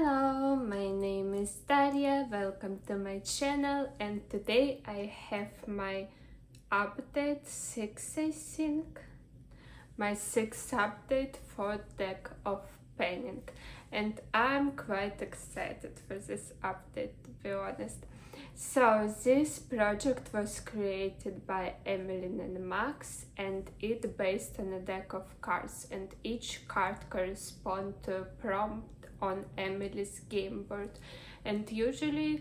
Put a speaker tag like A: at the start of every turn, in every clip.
A: Hello, my name is Daria, welcome to my channel, and today I have my update 6, I think, my 6th update for deck of painting, and I'm quite excited for this update, to be honest. So this project was created by Emily and Max, and it based on a deck of cards, and each card corresponds to a prompt on Emily's game board, and usually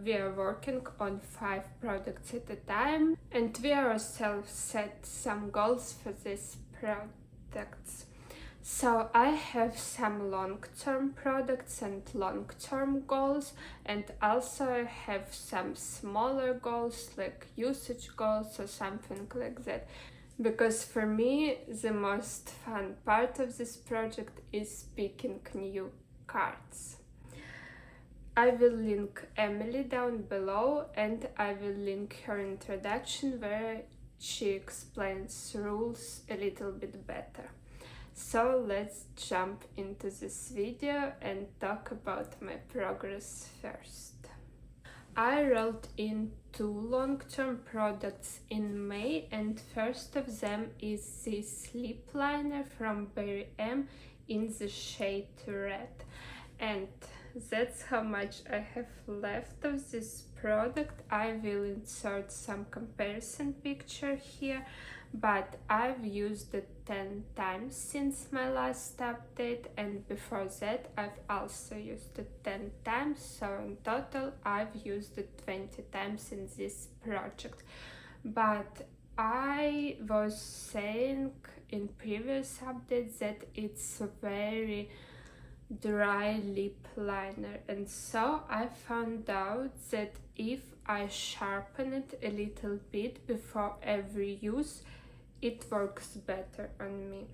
A: we are working on 5 products at a time, and we ourselves set some goals for these products. So I have some long-term products and long-term goals, and also I have some smaller goals like usage goals or something like that. Because for me, the most fun part of this project is picking new cards. I will link Emily down below, and I will link her introduction where she explains rules a little bit better. So let's jump into this video and talk about my progress first. I rolled in 2 long-term products in May, and first of them is this lip liner from Berry M in the shade red, and that's how much I have left of this product. I will insert some comparison picture here, but I've used it 10 times since my last update, and before that I've also used it 10 times, so in total I've used it 20 times in this project. But I was saying in previous updates that it's a very dry lip liner, and so I found out that if I sharpen it a little bit before every use, it works better on me.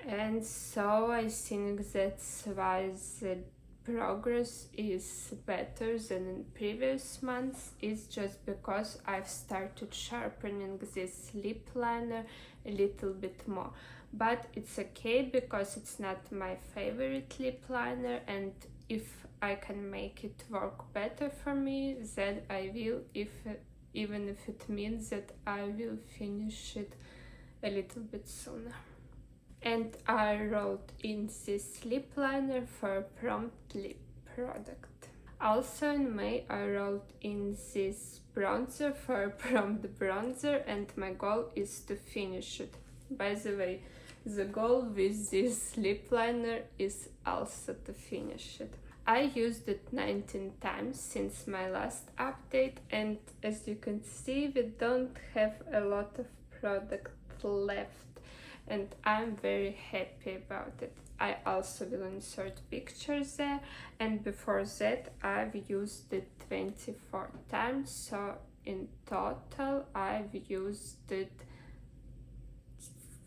A: And so I think that's why the progress is better than in previous months, is just because I've started sharpening this lip liner a little bit more. But it's okay because it's not my favorite lip liner, and if I can make it work better for me, then I will, even if it means that I will finish it a little bit sooner. And I rolled in this lip liner for a prompt lip product. Also in May I rolled in this bronzer for a prompt bronzer, and my goal is to finish it. By the way, the goal with this lip liner is also to finish it. I used it 19 times since my last update, and as you can see, we don't have a lot of product left, and I'm very happy about it. I also will insert pictures there, and before that I've used it 24 times, so in total I've used it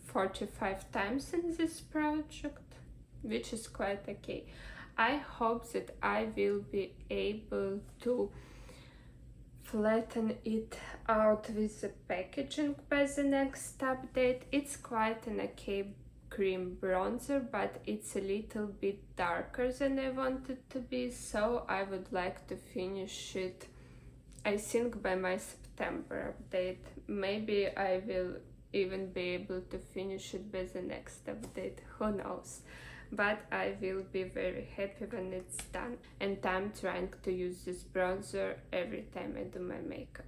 A: 45 times in this project, which is quite okay. I hope that I will be able to flatten it out with the packaging by the next update. It's quite an okay cream bronzer, but it's a little bit darker than I want it to be, so I would like to finish it, I think, by my September update. Maybe I will even be able to finish it by the next update, who knows. But I will be very happy when it's done, and I'm trying to use this bronzer every time I do my makeup.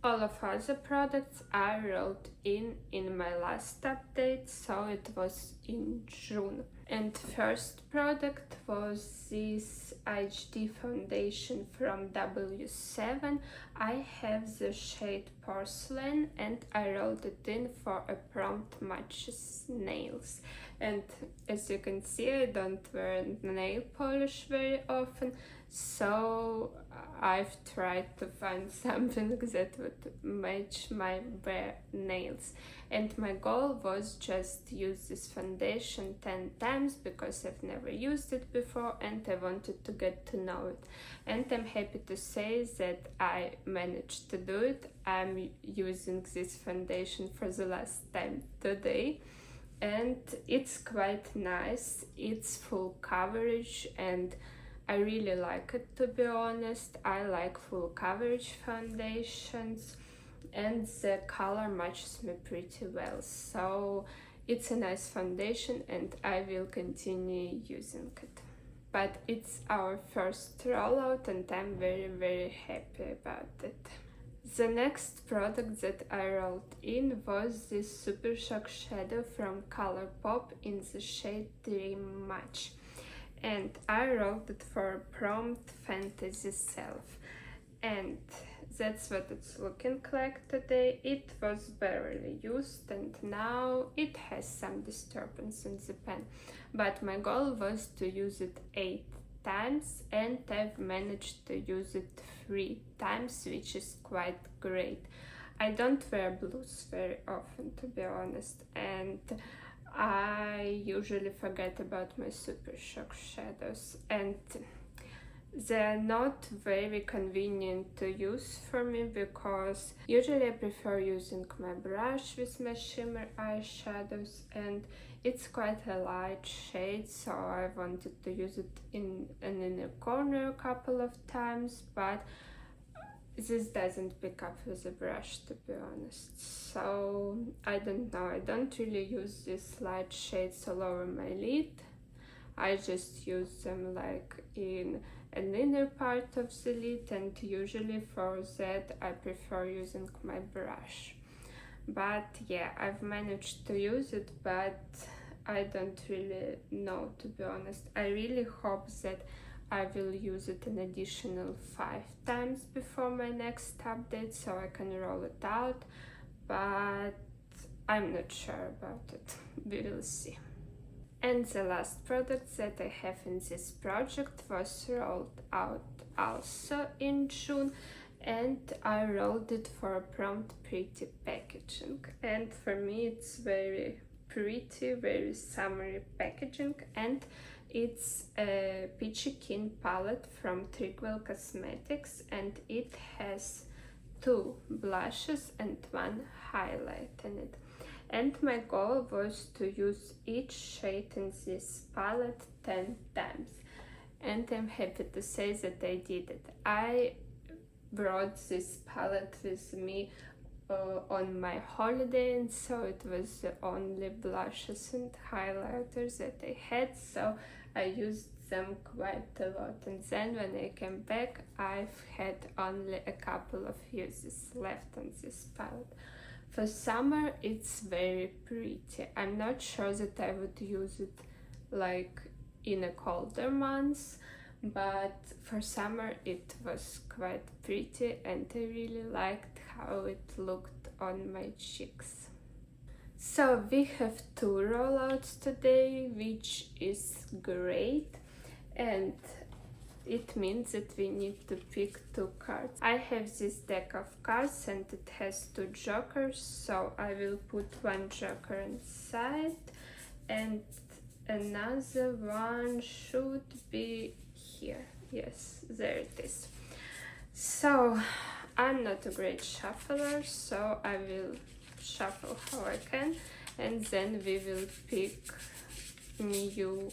A: All of other products I rolled in my last update, so it was in June. And first product was this HD foundation from W7. I have the shade Porcelain, and I rolled it in for a prompt matches nails. And as you can see, I don't wear nail polish very often, so I've tried to find something that would match my bare nails. And my goal was just use this foundation 10 times because I've never used it before and I wanted to get to know it. And I'm happy to say that I managed to do it. I'm using this foundation for the last time today, and it's quite nice. It's full coverage and I really like it, to be honest. I like full coverage foundations and the color matches me pretty well, so it's a nice foundation and I will continue using it. But it's our first rollout and I'm very happy about it. The next product that I rolled in was this Super Shock shadow from ColourPop in the shade Dream Match, and I rolled it for Prompt Fantasy Self, and that's what it's looking like today. It was barely used and now it has some disturbance in the pen, but my goal was to use it 8 times and I've managed to use it 3 times, which is quite great. I don't wear blues very often, to be honest, and I usually forget about my Super Shock shadows, and they're not very convenient to use for me because usually I prefer using my brush with my shimmer eyeshadows, and it's quite a light shade, so I wanted to use it in an inner corner a couple of times, but this doesn't pick up with a brush, to be honest. So I don't know, I don't really use these light shades all over my lid. I just use them like in an inner part of the lid, and usually for that I prefer using my brush. But yeah, I've managed to use it, but I don't really know, to be honest. I really hope that I will use it an additional 5 times before my next update so I can roll it out, but I'm not sure about it. We will see. And the last product that I have in this project was rolled out also in June, and I rolled it for Prompt Pretty packaging, and for me it's very pretty, very summery packaging, and it's a Peachy palette from Trigwell Cosmetics, and it has 2 blushes and 1 highlight in it. And my goal was to use each shade in this palette 10 times, and I'm happy to say that I did it. I brought this palette with me on my holiday, and so it was the only blushes and highlighters that I had, so I used them quite a lot. And then when I came back, I've had only a couple of uses left on this palette. For summer it's very pretty. I'm not sure that I would use it like in a colder months, but for summer it was quite pretty and I really liked how it looked on my cheeks. So we have 2 rollouts today, which is great, and it means that we need to pick 2 cards. I have this deck of cards and it has 2 jokers, so I will put 1 joker inside and another one should be here. Yes, there it is. So I'm not a great shuffler, so I will shuffle how I can and then we will pick new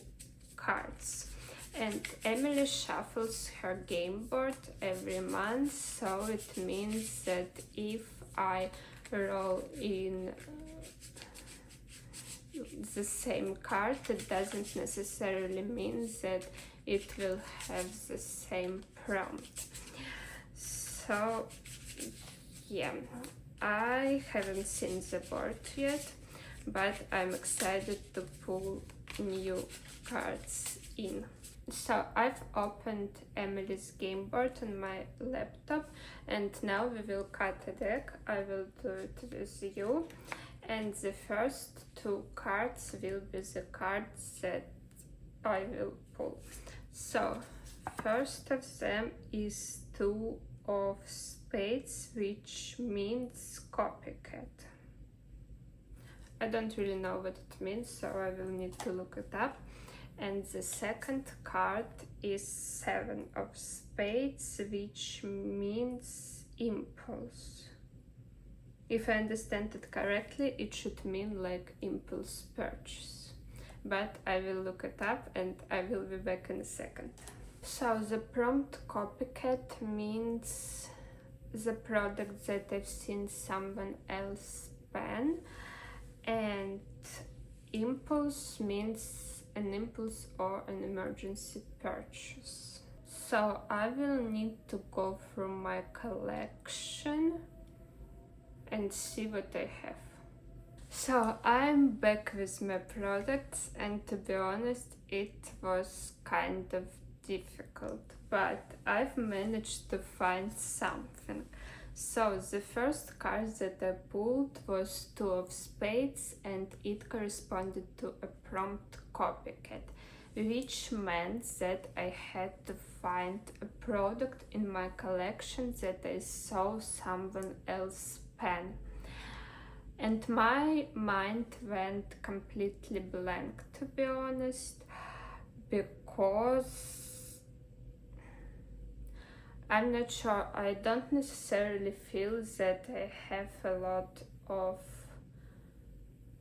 A: cards. And Emily shuffles her game board every month, so it means that if I roll in the same card, it doesn't necessarily mean that it will have the same prompt. So yeah, I haven't seen the board yet, but I'm excited to pull new cards in. So I've opened Emily's game board on my laptop and now we will cut a deck. I will do it with you, and the first 2 cards will be the cards that I will pull. So first of them is 2 of spades, which means copycat. I don't really know what it means, so I will need to look it up. And the second card is 7 of spades, which means impulse. If I understand it correctly, it should mean like impulse purchase. But I will look it up and I will be back in a second. So the prompt copycat means the product that I've seen someone else ban, and impulse means an impulse or an emergency purchase. So I will need to go through my collection and see what I have. So I'm back with my products, and to be honest, it was kind of difficult, but I've managed to find something. So the first card that I pulled was Two of Spades, and it corresponded to a prompt copycat, which meant that I had to find a product in my collection that I saw someone else pen. And my mind went completely blank, to be honest, because I'm not sure, I don't necessarily feel that I have a lot of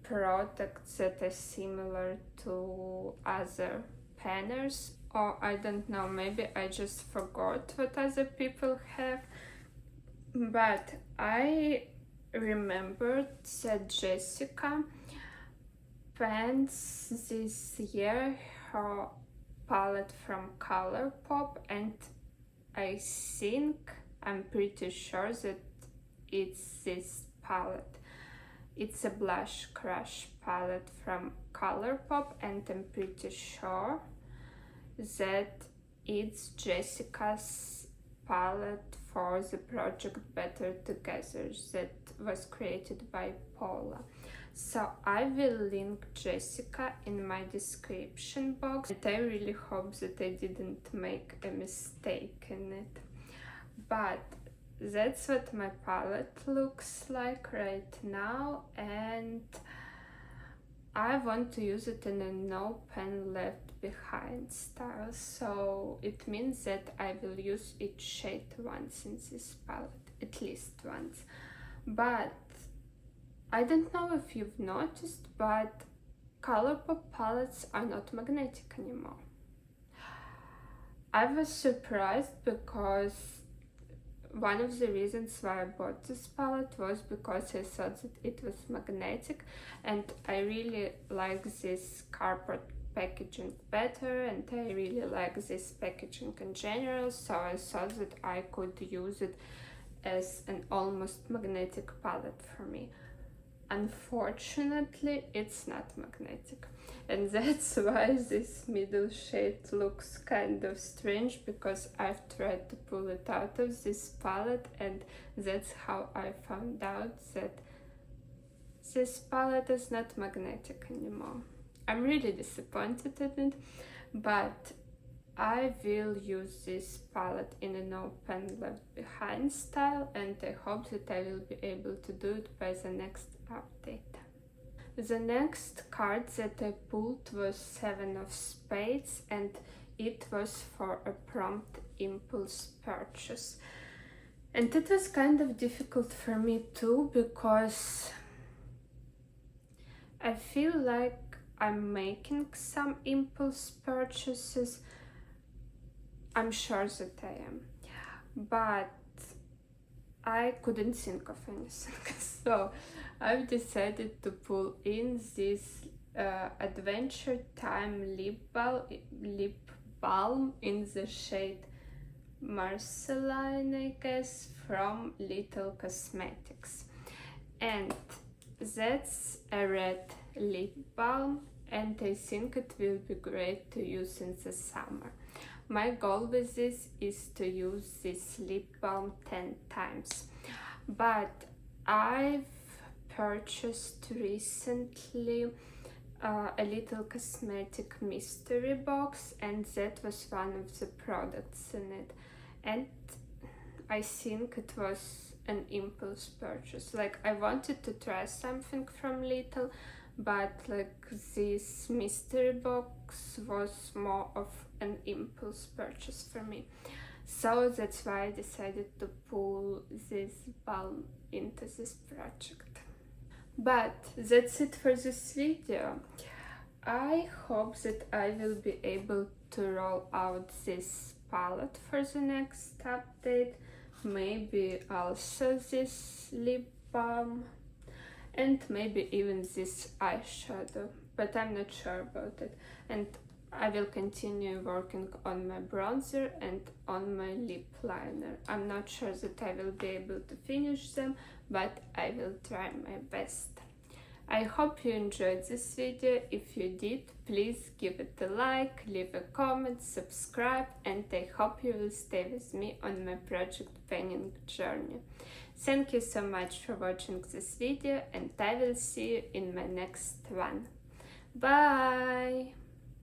A: products that are similar to other penners, or I don't know, maybe I just forgot what other people have, but I remembered that Jessica pens this year her palette from ColourPop, and I think, I'm pretty sure that it's this palette. It's a blush crush palette from ColourPop, and I'm pretty sure that it's Jessica's palette for the project Better Together that was created by Paula. So I will link Jessica in my description box, and I really hope that I didn't make a mistake in it. But that's what my palette looks like right now, and I want to use it in a no pen left behind style, so it means that I will use each shade once in this palette, at least once. But I don't know if you've noticed, but ColourPop palettes are not magnetic anymore. I was surprised because one of the reasons why I bought this palette was because I thought that it was magnetic, and I really like this cardboard packaging better, and I really like this packaging in general, so I thought that I could use it as an almost magnetic palette for me. Unfortunately, it's not magnetic, and that's why this middle shade looks kind of strange, because I've tried to pull it out of this palette, and that's how I found out that this palette is not magnetic anymore. I'm really disappointed in it, but I will use this palette in a no pen left behind style, and I hope that I will be able to do it by the next update. The next card that I pulled was Seven of Spades, and it was for a prompt impulse purchase. And it was kind of difficult for me too, because I feel like I'm making some impulse purchases. I'm sure that I am, but I couldn't think of anything. So I've decided to pull in this Adventure Time lip balm in the shade Marceline, I guess, from Little Cosmetics. And that's a red lip balm, and I think it will be great to use in the summer. My goal with this is to use this lip balm 10 times, but I've purchased recently a Little Cosmetic mystery box, and that was one of the products in it, and I think it was an impulse purchase. Like, I wanted to try something from Little, but like this mystery box was more of an impulse purchase for me. So that's why I decided to pull this Balm into this project. But that's it for this video. I hope that I will be able to roll out this palette for the next update, maybe also this lip balm, and maybe even this eyeshadow, but I'm not sure about it. And I will continue working on my bronzer and on my lip liner. I'm not sure that I will be able to finish them, but I will try my best. I hope you enjoyed this video. If you did, please give it a like, leave a comment, subscribe, and I hope you will stay with me on my project painting journey. Thank you so much for watching this video, and I will see you in my next one. Bye!